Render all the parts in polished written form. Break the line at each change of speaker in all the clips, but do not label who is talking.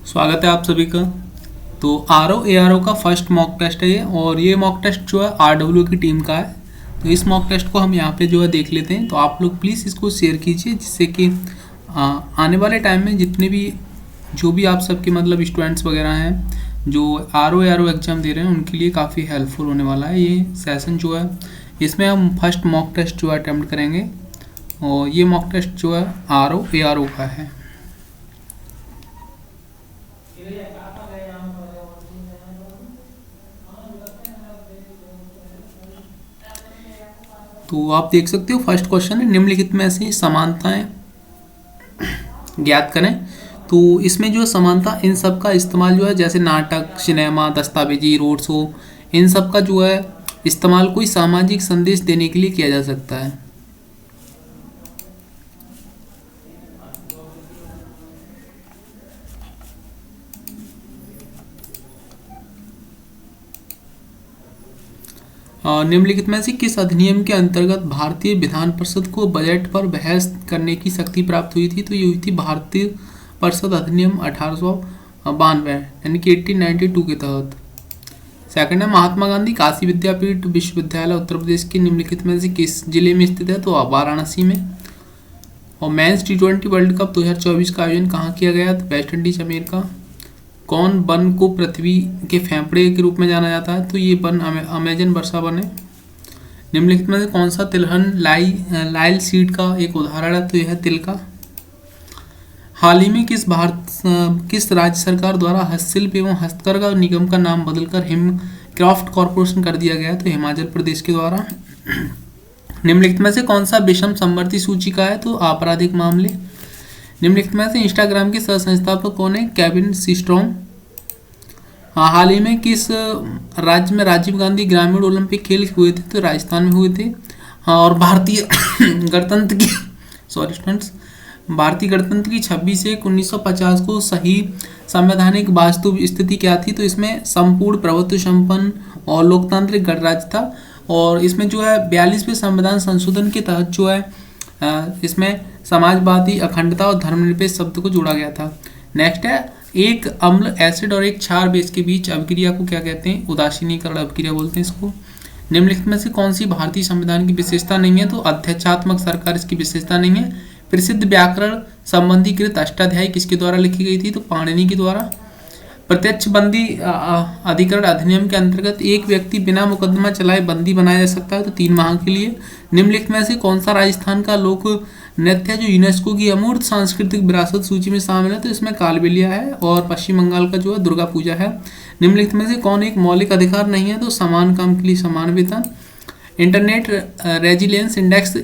स्वागत है आप सभी का। तो आर ओ ए आर ओ का फर्स्ट मॉक टेस्ट है ये, और ये मॉक टेस्ट जो है आर डब्ल्यू की टीम का है। तो इस मॉक टेस्ट को हम यहाँ पे जो है देख लेते हैं। तो आप लोग प्लीज़ इसको शेयर कीजिए, जिससे कि आने वाले टाइम में जितने भी जो भी आप सबके मतलब स्टूडेंट्स वगैरह हैं जो R O A R O exam दे रहे हैं उनके लिए काफ़ी हेल्पफुल होने वाला है ये सेशन जो है। इसमें हम फर्स्ट मॉक टेस्ट जो है अटैम्प्ट करेंगे, और ये मॉक टेस्ट जो है आर ओ ए आर ओ का है। तो आप देख सकते हो फर्स्ट क्वेश्चन है, निम्नलिखित में से समानताएं ज्ञात करें। तो इसमें जो समानता, इन सब का इस्तेमाल जो है जैसे नाटक, सिनेमा, दस्तावेजी, रोड शो, इन सब का जो है इस्तेमाल कोई सामाजिक संदेश देने के लिए किया जा सकता है। निम्नलिखित में से किस अधिनियम के अंतर्गत भारतीय विधान परिषद को बजट पर बहस करने की शक्ति प्राप्त हुई थी? तो ये हुई थी भारतीय परिषद अधिनियम 1892 यानी कि 1892 के तहत। सेकंड है, महात्मा गांधी काशी विद्यापीठ विश्वविद्यालय उत्तर प्रदेश के निम्नलिखित में से किस जिले में स्थित है? तो वाराणसी में। और मेंस T20 वर्ल्ड कप 2024 का आयोजन कहाँ किया गया? तो वेस्ट इंडीज अमेरिका। कौन वन को पृथ्वी के फेफड़े के रूप में जाना जाता है? तो ये वन अमेजन वर्षा वन है। निम्नलिखित में से कौन सा तिलहन लाइल सीड का एक उदाहरण है? तो यह है तिल का। हाल ही में किस राज्य सरकार द्वारा हस्तशिल्प एवं हस्तकरघा निगम का नाम बदलकर हिम क्राफ्ट कॉरपोरेशन कर दिया गया? तो हिमाचल प्रदेश के द्वारा। निम्नलिखित में से कौन सा विषम समवर्ती सूची का है? तो आपराधिक मामले। निम्नलिखित में से इंस्टाग्राम के सह संस्थापक कौन है? Kevin Systrom. हाल ही में किस राज्य में राजीव गांधी ग्रामीण ओलंपिक खेल हुए थे? तो राजस्थान में हुए थे। हाँ, और भारतीय गणतंत्र की स्टूडेंट्स, भारतीय गणतंत्र की 26/1/1950 को सही संवैधानिक वास्तु स्थिति क्या थी? तो इसमें संपूर्ण प्रभुत्व संपन्न और लोकतांत्रिक गणराज्य था। और इसमें जो है 42वें संविधान संशोधन के तहत जो है इसमें समाजवादी, अखंडता और धर्मनिरपेक्ष शब्द को जोड़ा गया था। नेक्स्ट है, एक अम्ल एसिड और एक क्षार बेस के बीच अभिक्रिया को क्या कहते हैं? उदासीनीकरण अभिक्रिया बोलते हैं इसको। निम्नलिखित में से कौन सी भारतीय संविधान की विशेषता नहीं है? तो अध्यक्षात्मक सरकार इसकी विशेषता नहीं है। प्रसिद्ध व्याकरण संबंधी कृत अष्टाध्यायी किसके द्वारा लिखी गई थी? तो पाणिनि के द्वारा। प्रत्यक्ष बंदी अधिकरण अधिनियम के अंतर्गत एक व्यक्ति बिना मुकदमा चलाए बंदी बनाया जा सकता है, तो 3 माह के लिए। निम्नलिखित में से कौन सा राजस्थान का लोक नृत्य जो यूनेस्को की अमूर्त सांस्कृतिक विरासत सूची में शामिल है? तो इसमें कालबेलिया है। और पश्चिम बंगाल का जो है दुर्गा पूजा है। निम्नलिखित में से कौन एक मौलिक अधिकार नहीं है? तो समान काम के लिए समान वेतन। इंटरनेट रेजिलियंस इंडेक्स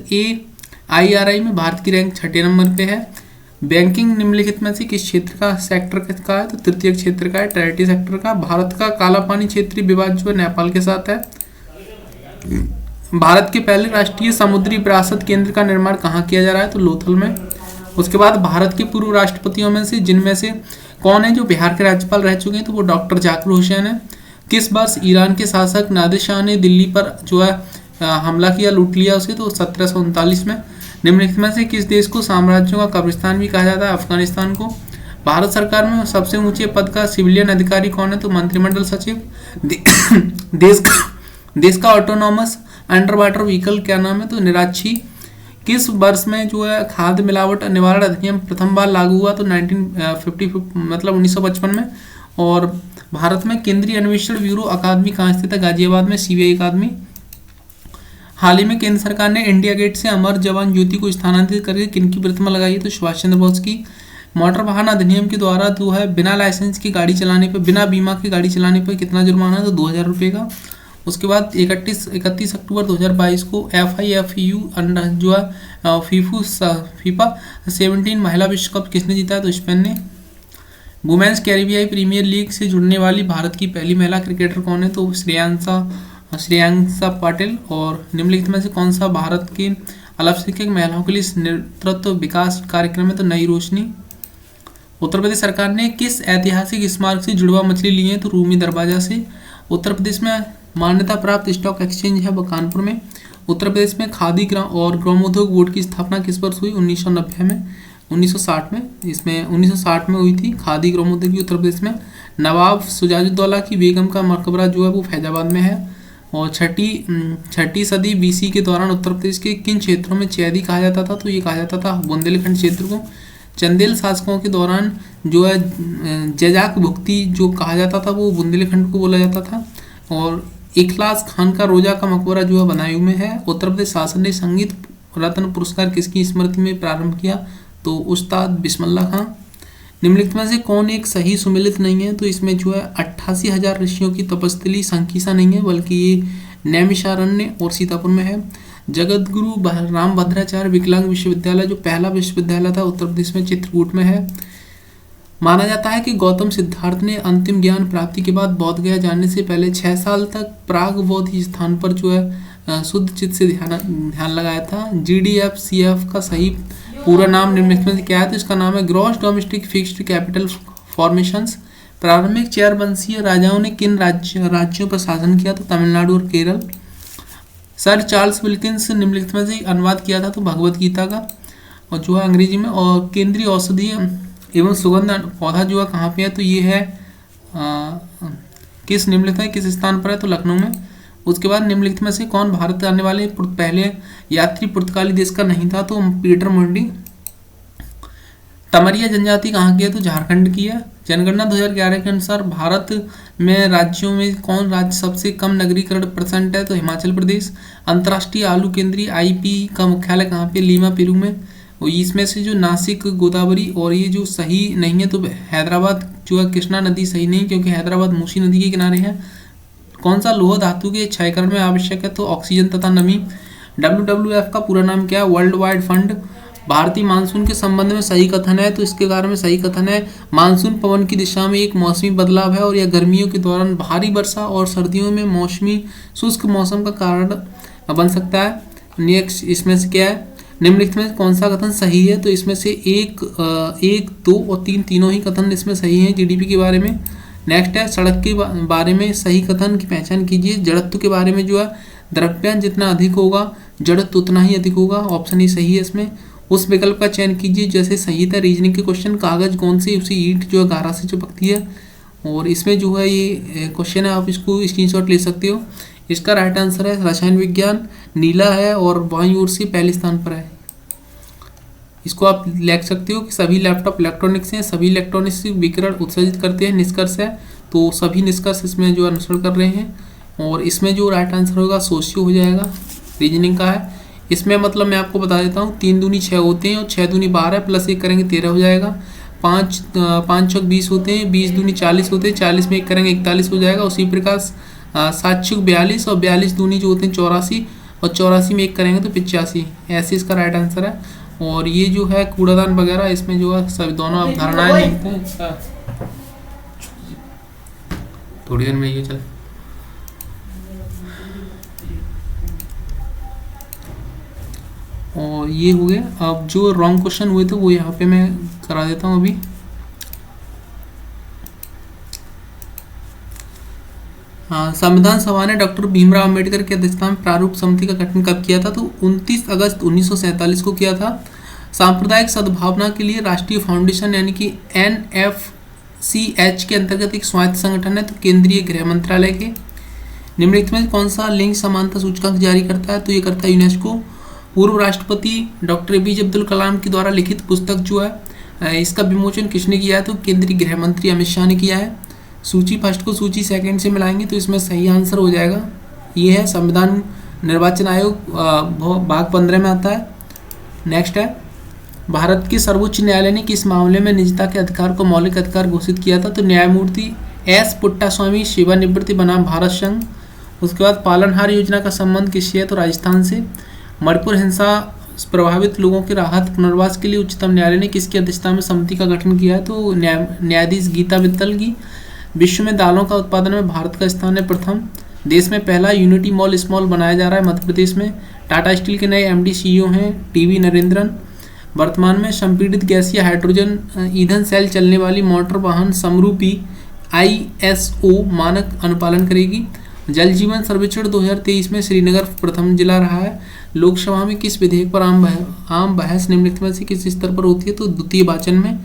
AIRI में भारत की रैंक 6 नंबर पे है। बैंकिंग निम्नलिखित में से किस क्षेत्र का सेक्टर का है? तो तृतीय क्षेत्र का है, टैरिटी सेक्टर का। भारत का काला पानी क्षेत्रीय विवाद जो है नेपाल के साथ है। भारत के पहले राष्ट्रीय समुद्री विरासत केंद्र का निर्माण कहाँ किया जा रहा है? तो लोथल में। उसके बाद भारत के पूर्व राष्ट्रपतियों में से जिनमें से कौन है जो बिहार के राज्यपाल रह चुके हैं? तो वो डॉक्टर जाकिर हुसैन है। किस वर्ष ईरान के शासक नादिर शाह ने दिल्ली पर जो है हमला किया, लूट लिया उसे? तो 1739 में। निम्नलिखित में से किस देश को साम्राज्यों का कब्रिस्तान भी कहा जाता है? अफगानिस्तान को। भारत सरकार में सबसे ऊंचे पद का सिविलियन अधिकारी कौन है? तो मंत्रिमंडल सचिव। देश का ऑटोनॉमस अंडर वाटर व्हीकल क्या नाम है? तो निराक्षी। किस वर्ष में जो है खाद्य मिलावट निवारण अधिनियम प्रथम बार लागू हुआ? तो 1955 में। और भारत में केंद्रीय अन्वेषण ब्यूरो अकादमी कहाँ स्थित है? गाजियाबाद में, CBI अकादमी। हाल ही में केंद्र सरकार ने इंडिया गेट से अमर जवान ज्योति को स्थानांतरित करके किनकी प्रतिमा लगाई है? तो सुभाष चंद्र बोस की। मोटर वाहन अधिनियम के द्वारा जो है बिना लाइसेंस की गाड़ी चलाने पर, बिना बीमा की गाड़ी चलाने पर कितना जुर्माना है? तो 2000 रुपये का। उसके बाद 31 अक्टूबर 2022 को FIFU जो है फीफा 17 महिला विश्व कप किसने जीता है? तो स्पेन ने। वुमेन्स कैरिबियाई प्रीमियर लीग से जुड़ने वाली भारत की पहली महिला क्रिकेटर कौन है? तो श्रेयांसा पाटिल। और निम्नलिखित में से कौन सा भारत की अल्पसंख्यक महिलाओं के लिए नेतृत्व विकास कार्यक्रम है? तो नई रोशनी। उत्तर प्रदेश सरकार ने किस ऐतिहासिक स्मारक से जुड़वा मछली ली है? तो रूमी दरवाजा से। उत्तर प्रदेश में मान्यता प्राप्त स्टॉक एक्सचेंज है वो कानपुर में। उत्तर प्रदेश में खादी और ग्रामोद्योग बोर्ड की स्थापना किस वर्ष हुई? 1990 में। 1960 में, इसमें 1960 में हुई थी। खादी ग्रामोद्योग उत्तर प्रदेश में। नवाब सिराजुद्दौला की बेगम का मकबरा जो है वो फैजाबाद में है। और छठी सदी बीसी के दौरान उत्तर प्रदेश के किन क्षेत्रों में चैदी कहा जाता था, तो ये कहा जाता था बुंदेलखंड क्षेत्र को। चंदेल शासकों के दौरान जो है जजाक भुक्ति जो कहा जाता था वो बुंदेलखंड को बोला जाता था। और इखलास खान का रोजा का मकबरा जो है बदायूं में है। उत्तर प्रदेश शासन ने संगीत रत्न पुरस्कार किसकी स्मृति में प्रारंभ किया, तो उस्ताद बिस्मिल्लाह खां। निम्नलिखित में से कौन एक सही सुमेलित नहीं है, तो इसमें जो है 88,000 ऋषियों की तपस्थली संकीसा नहीं है, बल्कि ये नैमिषारण्य और सीतापुर में है। जगत गुरु रामभद्राचार्य विकलांग विश्वविद्यालय जो पहला विश्वविद्यालय था उत्तर प्रदेश में चित्रकूट में है। माना जाता है कि गौतम सिद्धार्थ ने अंतिम ज्ञान प्राप्ति के बाद बोध गया जाने से पहले 6 साल तक प्राग बोध स्थान पर जो है शुद्ध चित्त से ध्यान लगाया था। GDFCF का सही पूरा नाम निम्नलिखित में से क्या है, तो इसका नाम है gross domestic fixed capital formations. प्रारंभिक 4 वंशीय राजाओं ने किन राज्यों पर शासन किया, तो तमिलनाडु और केरल। सर चार्ल्स विल्किंस निम्नलिखित में से अनुवाद किया था, तो भगवत गीता का और जो है अंग्रेजी में। और केंद्रीय औषधीय एवं सुगंध पौधा जो है कहाँ पे है, तो ये है किस निम्नलिखित में किस स्थान पर है, तो लखनऊ में। उसके बाद निम्नलिखित में से कौन भारत आने वाले पहले यात्री पुर्तगाली देश का नहीं था, तो पीटर मुंडी। तमरिया जनजाति कहाँ की है, तो झारखंड की है। जनगणना 2011 के अनुसार भारत में राज्यों में कौन राज्य सबसे कम नगरीकरण परसेंट है, तो हिमाचल प्रदेश। अंतर्राष्ट्रीय आलू केंद्रीय IP का मुख्यालय कहाँ पे, लीमा पेरू में। और इसमें से जो नासिक गोदावरी और ये जो सही नहीं है, तो हैदराबाद जो है कृष्णा नदी सही नहीं, क्योंकि हैदराबाद मूसी नदी के किनारे है। कौन सा लोह धातु के क्षयकरण में आवश्यक है, तो ऑक्सीजन तथा नमी। WWF का पूरा नाम क्या है, वर्ल्ड वाइड फंड। भारतीय मानसून के संबंध में सही कथन है, तो इसके बारे में सही कथन है मानसून पवन की दिशा में एक मौसमी बदलाव है और यह गर्मियों के दौरान भारी वर्षा और सर्दियों में मौसमी शुष्क मौसम का कारण बन सकता है। नेक्स्ट इसमें से क्या है, निम्नलिखित में कौन सा कथन सही है, तो इसमें से 1, 2 और 3 तीनों ही कथन इसमें सही हैं GDP के बारे में। नेक्स्ट है सड़क के बारे में सही कथन की पहचान कीजिए। जड़त्व के बारे में जो है द्रव्यमान जितना अधिक होगा जड़त्व उतना ही अधिक होगा, ऑप्शन ही सही है इसमें। उस विकल्प का चयन कीजिए जैसे सही था रीजनिंग के क्वेश्चन। कागज कौन सी उसी ईंट जो है गारा से चिपकती है, और इसमें जो है ये क्वेश्चन है, आप इसको स्क्रीनशॉट ले सकते हो। इसका राइट आंसर है रसायन विज्ञान, नीला है और बाईं ओर से पहले स्थान पर है। इसको आप लिख सकते हो कि सभी लैपटॉप इलेक्ट्रॉनिक्स हैं, सभी इलेक्ट्रॉनिक्स विकिरण उत्सर्जित करते हैं, निष्कर्ष है। तो सभी निष्कर्ष इसमें जो अनुसरण कर रहे हैं, और इसमें जो राइट आंसर होगा सोशियो हो जाएगा, रीजनिंग का है। इसमें मतलब मैं आपको बता देता हूँ 3 दूनी 6 होते हैं और 6 दूनी 12 प्लस 1 करेंगे 13 हो जाएगा। 5 चौक 20 होते हैं, 20 दूनी 40 होते हैं, 40 में 1 करेंगे 41 हो जाएगा। उसी प्रकार 7 चौक 42 और 42 दूनी जो होते हैं 84 और 84 में 1 करेंगे तो 85, ऐसे इसका राइट आंसर है। और ये जो है कूड़ादान वगैरह इसमें जो है सब दोनों अवधारणाएं लिखते हैं। थोड़ी देर में ये चल और ये हो गया। अब जो रॉन्ग क्वेश्चन हुए थे वो यहाँ पे मैं करा देता हूँ अभी। संविधान सभा ने डॉक्टर भीमराव अंबेडकर की अध्यक्षता में प्रारूप समिति का गठन कब किया था, तो 29 अगस्त 1947 को किया था। सांप्रदायिक सद्भावना के लिए राष्ट्रीय फाउंडेशन यानी कि NFCH के अंतर्गत एक स्वायत्त संगठन है, तो केंद्रीय गृह मंत्रालय के। निम्नलिखित में कौन सा लिंग समानता सूचकांक जारी करता है, तो ये करता है यूनेस्को। पूर्व राष्ट्रपति डॉक्टर APJ अब्दुल कलाम के द्वारा लिखित पुस्तक जो है इसका विमोचन किसने किया है, तो केंद्रीय गृह मंत्री अमित शाह ने किया है। सूची फर्स्ट को सूची सेकंड से मिलाएंगे तो इसमें सही आंसर हो जाएगा, ये है संविधान निर्वाचन आयोग भाग 15 में आता है। नेक्स्ट है भारत के सर्वोच्च न्यायालय ने किस मामले में निजता के अधिकार को मौलिक अधिकार घोषित किया था, तो न्यायमूर्ति S पुट्टास्वामी सेवानिवृत्ति बनाम भारत संघ। उसके बाद पालनहार योजना का संबंध किससे है, तो राजस्थान से। मणिपुर हिंसा प्रभावित लोगों के राहत पुनर्वास के लिए उच्चतम न्यायालय ने किसकी अध्यक्षता में समिति का गठन किया है, तो न्यायाधीश गीता मित्तल की। विश्व में दालों का उत्पादन में भारत का स्थान है प्रथम। देश में पहला यूनिटी मॉल स्मॉल बनाया जा रहा है मध्य प्रदेश में। टाटा स्टील के नए MD CEO हैं TV नरेंद्रन। वर्तमान में संपीड़ित गैस या हाइड्रोजन ईंधन सेल चलने वाली मोटर वाहन समरूपी ISO मानक अनुपालन करेगी। जल जीवन सर्वेक्षण 2023 में श्रीनगर प्रथम जिला रहा है। लोकसभा में किस विधेयक पर आम बहस निम्नलिखित में से किस स्तर पर होती है? तो द्वितीय वाचन में।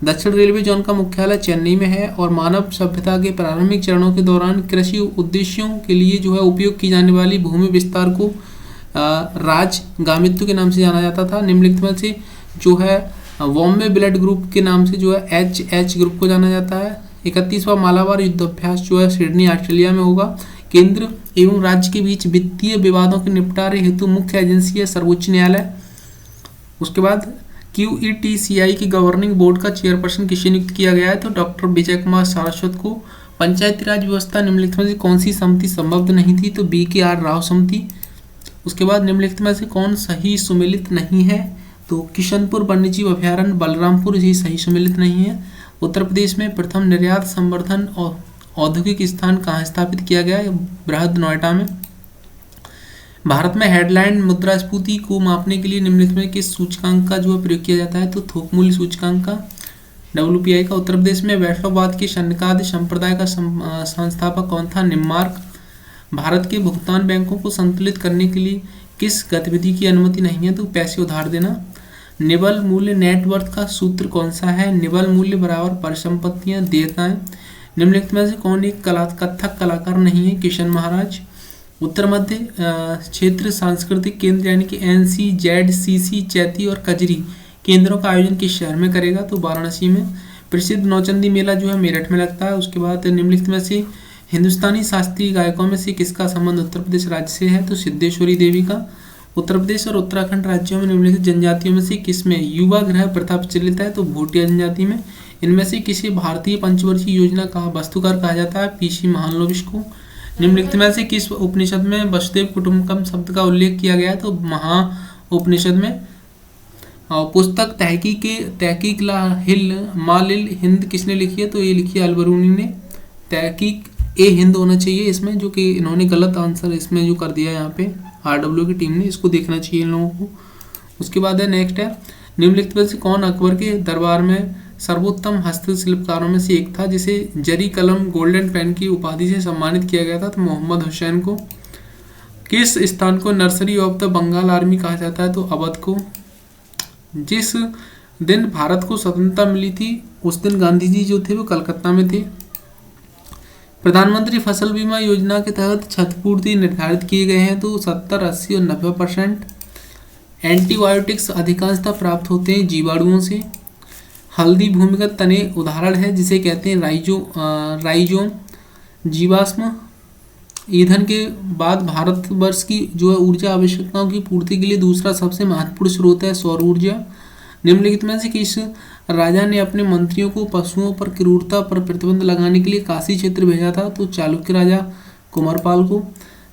दक्षिण रेलवे जोन का मुख्यालय चेन्नई में है और मानव सभ्यता के प्रारंभिक चरणों के दौरान कृषि उद्देश्यों के लिए जो है उपयोग की जाने वाली भूमि विस्तार को राजगामित्व के नाम से जाना जाता था। निम्नलिखित में से जो है बॉम्बे ब्लड ग्रुप के नाम से जो है एच ग्रुप को जाना जाता है। 31वां मालाबार युद्धाभ्यास जो है सिडनी ऑस्ट्रेलिया में होगा। केंद्र एवं राज्य के बीच वित्तीय विवादों के निपटारे हेतु मुख्य एजेंसी है सर्वोच्च न्यायालय। उसके बाद QETCI की गवर्निंग बोर्ड का चेयरपर्सन किसे नियुक्त किया गया है? तो डॉक्टर विजय कुमार सारस्वत को। पंचायती राज व्यवस्था निम्नलिखित में से कौन सी समिति संबद्ध नहीं थी? तो BKR राव समिति। उसके बाद निम्नलिखित में से कौन सही सुमेलित नहीं है? तो किशनपुर वन्यजीव अभ्यारण्य बलरामपुर ही सही सुमेलित नहीं है। उत्तर प्रदेश में प्रथम निर्यात संवर्धन और औद्योगिक स्थान कहाँ स्थापित किया गया है? बृहद नोएडा में। भारत में हेडलाइन मुद्रास्फीति को मापने के लिए निम्नलिखित में किस सूचकांक का जो है प्रयोग किया जाता है? तो थोक मूल्य सूचकांक का, WPI का। उत्तर प्रदेश में वैष्णववाद के शनकादि संप्रदाय का संस्थापक कौन था? निम्बार्क। भारत के भुगतान बैंकों को संतुलित करने के लिए किस गतिविधि की अनुमति नहीं है? तो पैसे उधार देना। निबल मूल्य नेटवर्थ का सूत्र कौन सा है? निबल मूल्य बराबर परिसंपत्तियां देयताएं। निम्नलिखित में से कौन एक कथक कलाकार नहीं है? किशन महाराज। उत्तर मध्य क्षेत्र सांस्कृतिक केंद्र यानी कि NCZCC चैती और कजरी केंद्रों का आयोजन किस शहर में करेगा? तो वाराणसी में। प्रसिद्ध नौचंदी मेला जो है मेरठ में लगता है। उसके बाद निम्नलिखित में से हिंदुस्तानी शास्त्रीय गायकों में से किसका संबंध उत्तर प्रदेश राज्य से है? तो सिद्धेश्वरी देवी का। उत्तर प्रदेश और उत्तराखंड राज्यों में निम्नलिखित जनजातियों में से किसमें युवा गृह प्रथा प्रचलित है? तो भूटिया जनजाति में। इनमें से किसी भारतीय पंचवर्षीय योजना का वस्तुकार कहा जाता है? PC महालनोबिस को। निम्नलिखित में से किस उपनिषद में वसुदेव कुटुंबकम शब्द का उल्लेख किया गया है? तो महा उपनिषद में। पुस्तक तहकीक ला हिल मालिल हिंद किसने लिखी है? तो ये लिखी है अलबरूनी ने। तहकीक हिंद होना चाहिए इसमें, जो कि इन्होंने गलत आंसर इसमें जो कर दिया यहाँ पे RW की टीम ने, इसको देखना चाहिए इन लोगों को। उसके बाद है नेक्स्ट है निम्नलिखित में से कौन अकबर के दरबार में सर्वोत्तम हस्तशिल्पकारों में से एक था जिसे जरी कलम गोल्डन पेन की उपाधि से सम्मानित किया गया था? तो मोहम्मद हुसैन को। किस स्थान को nursery of the Bengal army कहा जाता है? तो अवध को। जिस दिन भारत को स्वतंत्रता मिली थी उस दिन गांधी जी जो थे वो कलकत्ता में थे। प्रधानमंत्री फसल बीमा योजना के तहत क्षतिपूर्ति निर्धारित किए गए हैं? तो 70, 80 और 90%। एंटीबायोटिक्स अधिकांशतः प्राप्त होते हैं जीवाणुओं से। हल्दी भूमिगत तने उदाहरण है जिसे कहते हैं राइजोम। जीवाश्म ईंधन के बाद भारतवर्ष की जो है ऊर्जा आवश्यकताओं की पूर्ति के लिए दूसरा सबसे महत्वपूर्ण स्रोत है सौर ऊर्जा। निम्नलिखित में से किस राजा ने अपने मंत्रियों को पशुओं पर क्रूरता पर प्रतिबंध लगाने के लिए काशी क्षेत्र भेजा था? तो चालुक्य राजा कुमारपाल को।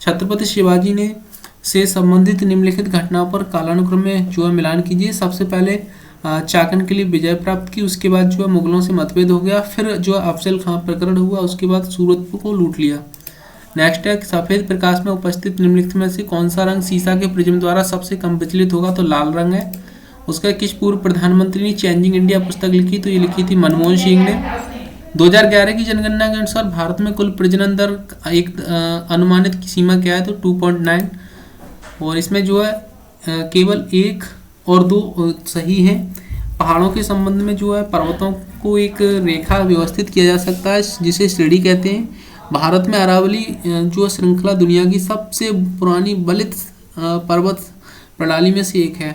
छत्रपति शिवाजी ने से संबंधित निम्नलिखित घटनाओं पर कालानुक्रम में जो है मिलान कीजिए। सबसे पहले चाकन के लिए विजय प्राप्त की, उसके बाद जो है मुगलों से मतभेद हो गया, फिर जो है अफजल खां प्रकरण हुआ, उसके बाद सूरतपुर को लूट लिया। नेक्स्ट है सफेद प्रकाश में उपस्थित निम्नलिखित में से कौन सा रंग शीशा के प्रिज्म द्वारा सबसे कम विचलित होगा? तो लाल रंग है। उसका किस पूर्व प्रधानमंत्री ने चेंजिंग इंडिया पुस्तक लिखी? तो ये लिखी थी मनमोहन सिंह ने। 2011 की जनगणना के अनुसार भारत में कुल प्रजनन दर एक अनुमानित की सीमा क्या है? तो 2.9। और इसमें जो है केवल 1 और 2 सही है। पहाड़ों के संबंध में जो है पर्वतों को एक रेखा व्यवस्थित किया जा सकता है जिसे श्रेणी कहते हैं। भारत में अरावली जो श्रृंखला दुनिया की सबसे पुरानी बलित पर्वत प्रणाली में से एक है।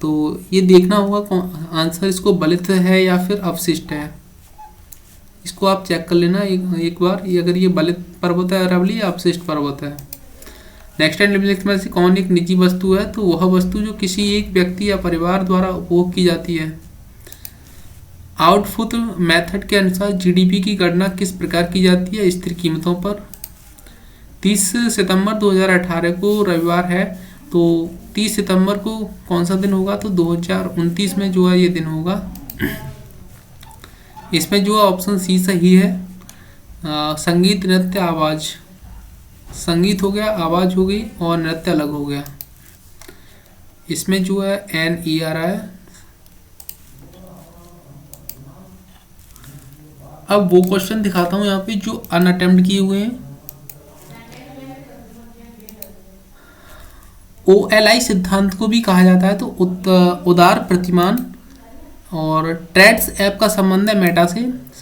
तो ये देखना होगा आंसर इसको बलित है या फिर अवशिष्ट है, इसको आप चेक कर लेना एक बार अगर ये बलित पर्वत है अरावली या अवशिष्ट पर्वत है। नेक्स्ट है निम्नलिखित में से कौन एक निजी वस्तु है? तो वह वस्तु जो किसी एक व्यक्ति या परिवार द्वारा उपभोग की जाती है। आउटपुट मेथड के अनुसार GDP की गणना किस प्रकार की जाती है? स्थिर कीमतों पर। 30 सितंबर 2018 को रविवार है, तो 30 सितंबर को कौन सा दिन होगा? तो 2029 में जो है ये दिन होगा। इसमें जो ऑप्शन सी सही है। संगीत, नृत्य, आवाज। संगीत हो गया, आवाज हो गई और नृत्य अलग हो गया। इसमें जो है NE आ रहा है। अब वो क्वेश्चन दिखाता हूं यहाँ पे जो अनअटेम्प्ट किए हुए हैं। OLI सिद्धांत को भी कहा जाता है, तो उदार प्रतिमान। और ट्रेड्स ऐप का संबंध है मेटा से।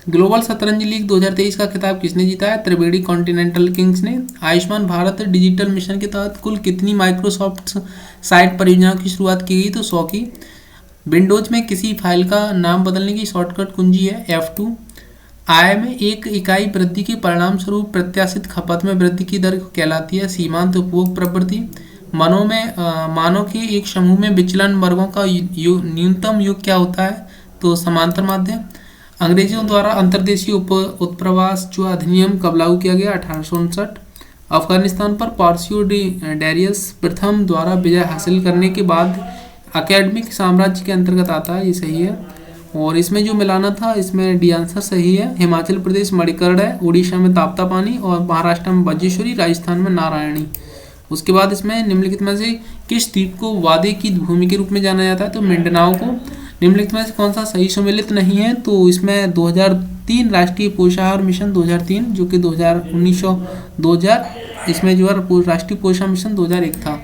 ग्लोबल शतरंज लीग 2023 का खिताब किसने जीता है? त्रिवेणी कॉन्टिनेंटल किंग्स ने। आयुष्मान भारत डिजिटल मिशन के तहत कुल कितनी माइक्रोसॉफ्ट साइट परियोजनाओं की शुरुआत की गई? तो 100 की। विंडोज में किसी फाइल का नाम बदलने की शॉर्टकट कुंजी है F2। आय में एक इकाई वृद्धि के परिणाम स्वरूप प्रत्याशित खपत में वृद्धि की दर कहलाती है सीमांत उपभोग प्रवृत्ति। मानव के एक समूह में विचलन वर्गों का न्यूनतम योग क्या होता है? तो समांतर माध्य। अंग्रेजों द्वारा अंतर्देशीय उत्प्रवास जो अधिनियम कब लागू किया गया? 1859। अफगानिस्तान पर पारसियो डैरियस प्रथम द्वारा विजय हासिल करने के बाद अकेडमिक साम्राज्य के अंतर्गत आता है, ये सही है। और इसमें जो मिलाना था, इसमें डी आंसर सही है। हिमाचल प्रदेश मणिकर्ण है, उड़ीसा में ताप्ता पानी, और महाराष्ट्र में वज्रेश्वरी, राजस्थान में नारायणी। उसके बाद इसमें निम्नलिखित में से किस द्वीप को वादे की भूमि के रूप में जाना जाता है? तो मिंडनाओ को। निम्नलिखित में से कौन सा सही सम्मिलित नहीं है? तो इसमें 2003 राष्ट्रीय पोषाहार मिशन 2003, जो कि 2000 इसमें जो है राष्ट्रीय पोषण मिशन 2001 था।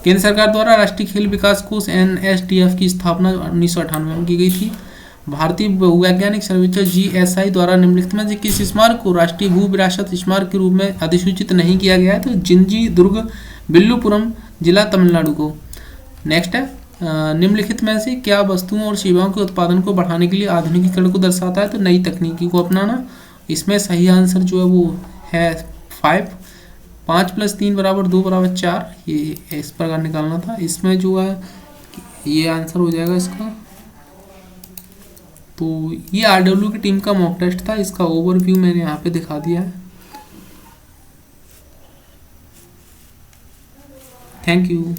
केंद्र सरकार द्वारा राष्ट्रीय खेल विकास कोष NSDF की स्थापना 1998 में की गई थी। भारतीय भूवैज्ञानिक सर्वेक्षण GSI द्वारा निम्नलिखित में से किस स्मारक को राष्ट्रीय भू विरासत स्मारक के रूप में अधिसूचित नहीं किया गया है? तो जिंजी दुर्ग विल्लुपुरम जिला तमिलनाडु को। नेक्स्ट है निम्नलिखित में से क्या वस्तुओं और सेवाओं के उत्पादन को बढ़ाने के लिए आधुनिकीकरण को दर्शाता है? तो नई तकनीकी को अपनाना। इसमें सही आंसर जो है वो है 5। 5 + 3 = 2 = 4, ये इस प्रकार निकालना था। इसमें जो है ये आंसर हो जाएगा इसका। तो ये RW की टीम का मॉक टेस्ट था, इसका ओवरव्यू मैंने यहाँ पे दिखा दिया है। Thank you.